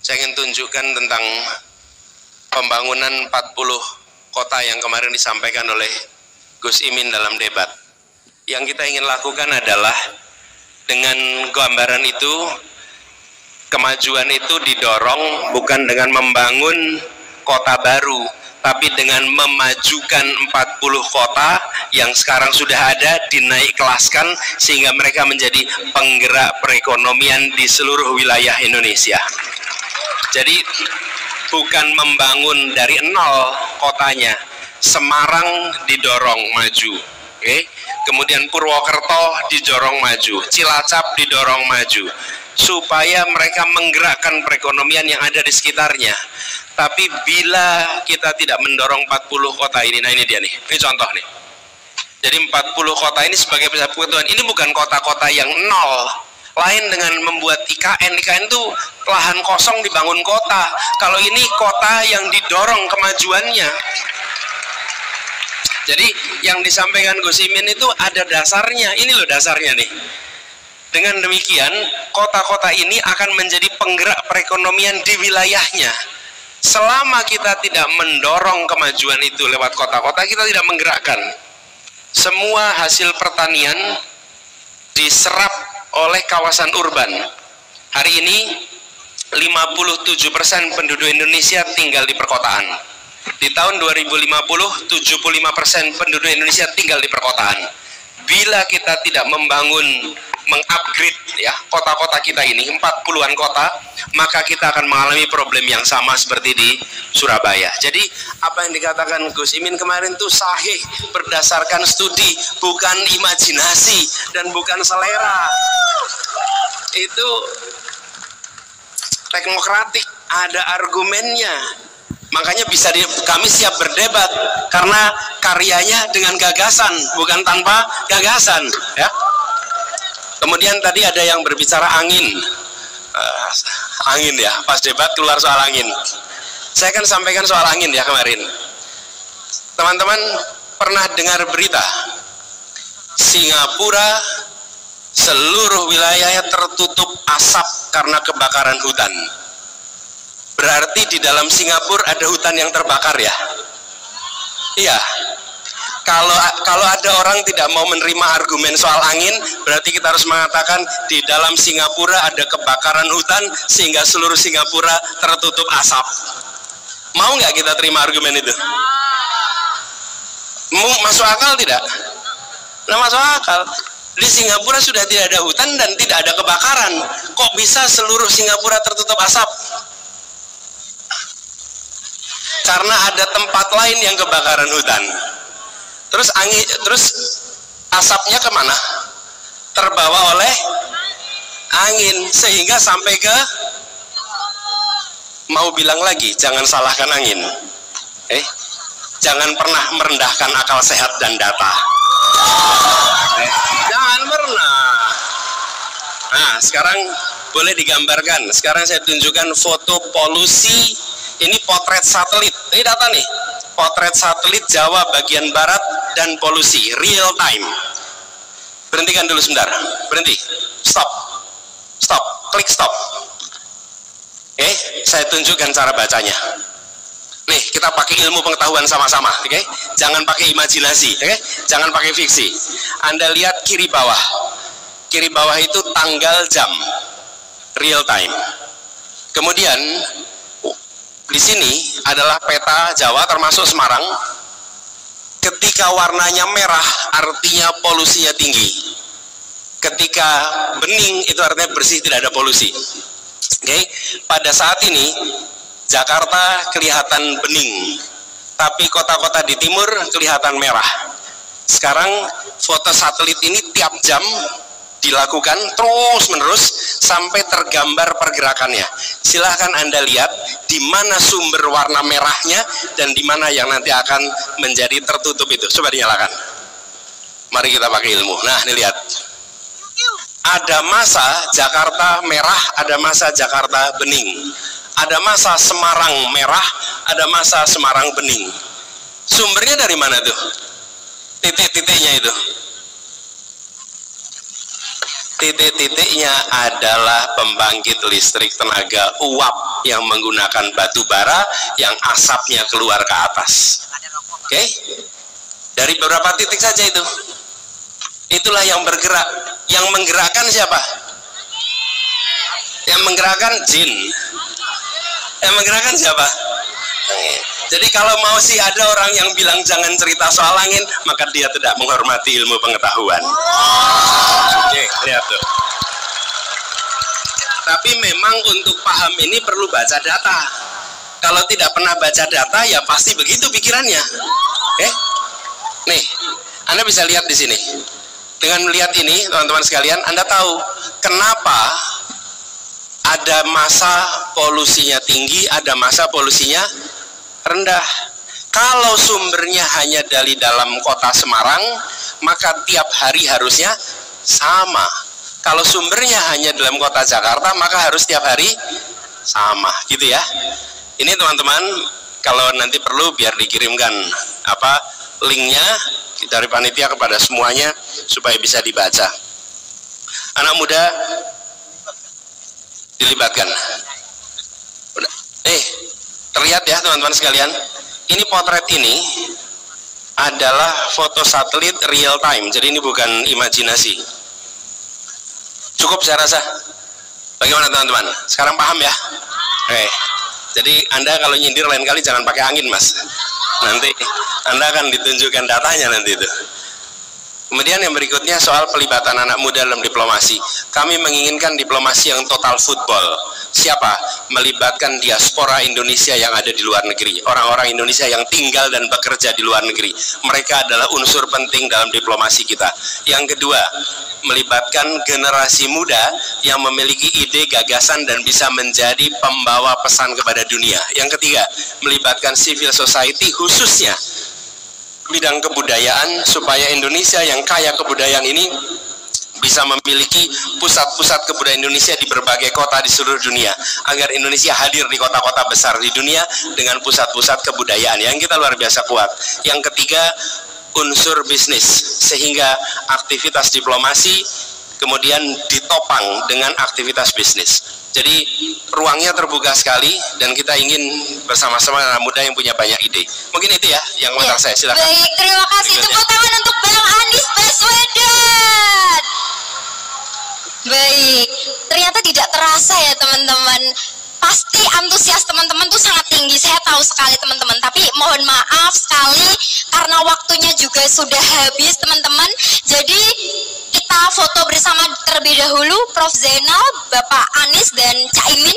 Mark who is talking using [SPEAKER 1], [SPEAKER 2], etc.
[SPEAKER 1] Saya ingin tunjukkan tentang pembangunan 40 kota yang kemarin disampaikan oleh Gus Imin dalam debat. Yang kita ingin lakukan adalah dengan gambaran itu, kemajuan itu didorong bukan dengan membangun kota baru, tapi dengan memajukan 40 kota yang sekarang sudah ada, dinaik kelaskan sehingga mereka menjadi penggerak perekonomian di seluruh wilayah Indonesia. Jadi bukan membangun dari nol kotanya. Semarang didorong maju, kemudian Purwokerto didorong maju, Cilacap didorong maju, supaya mereka menggerakkan perekonomian yang ada di sekitarnya. Tapi bila kita tidak mendorong 40 kota ini, nah ini dia nih, ini contoh nih. Jadi 40 kota ini sebagai persatuan, ini bukan kota-kota yang nol. Lain dengan membuat IKN itu lahan kosong dibangun kota. Kalau ini kota yang didorong kemajuannya. Jadi yang disampaikan Gus Imin itu ada dasarnya. Ini loh dasarnya nih. Dengan demikian kota-kota ini akan menjadi penggerak perekonomian di wilayahnya. Selama kita tidak mendorong kemajuan itu lewat kota-kota, kita tidak menggerakkan. Semua hasil pertanian diserap oleh kawasan urban. Hari ini 57% penduduk Indonesia tinggal di perkotaan. Di tahun 2050 75% penduduk Indonesia tinggal di perkotaan. Bila kita tidak membangun, mengupgrade ya kota-kota kita ini, 40-an kota, maka kita akan mengalami problem yang sama seperti di Surabaya. Jadi apa yang dikatakan Gus Imin kemarin itu sahih, berdasarkan studi, bukan imajinasi dan bukan selera. Itu teknokratik, ada argumennya. Makanya kami siap berdebat karena karyanya dengan gagasan, bukan tanpa gagasan, ya. Kemudian tadi ada yang berbicara angin, angin ya, pas debat keluar soal angin. Saya akan sampaikan soal angin ya kemarin. Teman-teman pernah dengar berita Singapura seluruh wilayahnya tertutup asap karena kebakaran hutan. Berarti di dalam Singapura ada hutan yang terbakar ya? Iya. Kalau ada orang tidak mau menerima argumen soal angin, berarti kita harus mengatakan di dalam Singapura ada kebakaran hutan sehingga seluruh Singapura tertutup asap. Mau nggak kita terima argumen itu? Masuk akal tidak? Nah, masuk akal. Di Singapura sudah tidak ada hutan dan tidak ada kebakaran. Kok bisa seluruh Singapura tertutup asap? Karena ada tempat lain yang kebakaran hutan. Terus asapnya kemana? Terbawa oleh angin sehingga sampai ke, mau bilang lagi, jangan salahkan angin. Jangan pernah merendahkan akal sehat dan data. Jangan pernah. Nah, sekarang boleh digambarkan. Sekarang saya tunjukkan foto polusi. Ini potret satelit. Ini data nih. Potret satelit Jawa bagian barat dan polusi real time. Berhentikan dulu sebentar. Berhenti. Stop. Stop. Klik stop. Saya tunjukkan cara bacanya. Nih, kita pakai ilmu pengetahuan sama-sama, oke? Jangan pakai imajinasi, oke? Jangan pakai fiksi. Anda lihat kiri bawah. Kiri bawah itu tanggal jam real time. Kemudian di sini adalah peta Jawa termasuk Semarang. Ketika warnanya merah artinya polusinya tinggi. Ketika bening itu artinya bersih, tidak ada polusi. Pada saat ini Jakarta kelihatan bening, tapi kota-kota di timur kelihatan merah. Sekarang foto satelit ini tiap jam dilakukan terus-menerus sampai tergambar pergerakannya. Silahkan Anda lihat di mana sumber warna merahnya dan di mana yang nanti akan menjadi tertutup itu. Coba dinyalakan. Mari kita pakai ilmu. Nah, ini lihat. Ada masa Jakarta merah, ada masa Jakarta bening. Ada masa Semarang merah, ada masa Semarang bening. Sumbernya dari mana tuh? Titik-titiknya itu. titik-titiknya adalah pembangkit listrik tenaga uap yang menggunakan batu bara yang asapnya keluar ke atas. Oke? Dari beberapa titik saja itu. Itulah yang bergerak. Yang menggerakkan siapa? Yang menggerakkan jin. Yang menggerakkan siapa? Jadi kalau mau sih ada orang yang bilang jangan cerita soal angin, maka dia tidak menghormati ilmu pengetahuan. Oke, lihat tuh. Tapi memang untuk paham ini perlu baca data. Kalau tidak pernah baca data, ya pasti begitu pikirannya. Nih, Anda bisa lihat di sini. Dengan melihat ini, teman-teman sekalian, Anda tahu kenapa ada masa polusinya tinggi, ada masa polusinya rendah. Kalau sumbernya hanya dari dalam kota Semarang, maka tiap hari harusnya sama. Kalau sumbernya hanya dalam kota Jakarta, maka harus tiap hari sama, gitu ya. Ini teman-teman, kalau nanti perlu biar dikirimkan linknya dari panitia kepada semuanya supaya bisa dibaca. Anak muda dilibatkan. Terlihat ya teman-teman sekalian, ini potret ini adalah foto satelit real time, jadi ini bukan imajinasi. Cukup saya rasa. Bagaimana teman-teman? Sekarang paham ya? Jadi Anda kalau nyindir lain kali jangan pakai angin, Mas. Nanti Anda akan ditunjukkan datanya nanti itu. Kemudian yang berikutnya soal pelibatan anak muda dalam diplomasi. Kami menginginkan diplomasi yang total football. Siapa? Melibatkan diaspora Indonesia yang ada di luar negeri. Orang-orang Indonesia yang tinggal dan bekerja di luar negeri. Mereka adalah unsur penting dalam diplomasi kita. Yang kedua, melibatkan generasi muda yang memiliki ide, gagasan, dan bisa menjadi pembawa pesan kepada dunia. Yang ketiga, melibatkan civil society khususnya bidang kebudayaan supaya Indonesia yang kaya kebudayaan ini bisa memiliki pusat-pusat kebudayaan Indonesia di berbagai kota di seluruh dunia, agar Indonesia hadir di kota-kota besar di dunia dengan pusat-pusat kebudayaan yang kita luar biasa kuat. Yang ketiga, unsur bisnis, sehingga aktivitas diplomasi kemudian ditopang dengan aktivitas bisnis. Jadi ruangnya terbuka sekali dan kita ingin bersama-sama anak muda yang punya banyak ide. Mungkin itu ya yang komentar saya. Silakan.
[SPEAKER 2] Baik, terima kasih. Tepuk tangan untuk Bang Anies Baswedan. Baik, ternyata tidak terasa ya teman-teman. Pasti antusias teman-teman tuh sangat tinggi, saya tahu sekali teman-teman. Tapi mohon maaf sekali karena waktunya juga sudah habis teman-teman. Jadi kita foto bersama terlebih dahulu, Prof Zainal, Bapak Anies dan Caimin.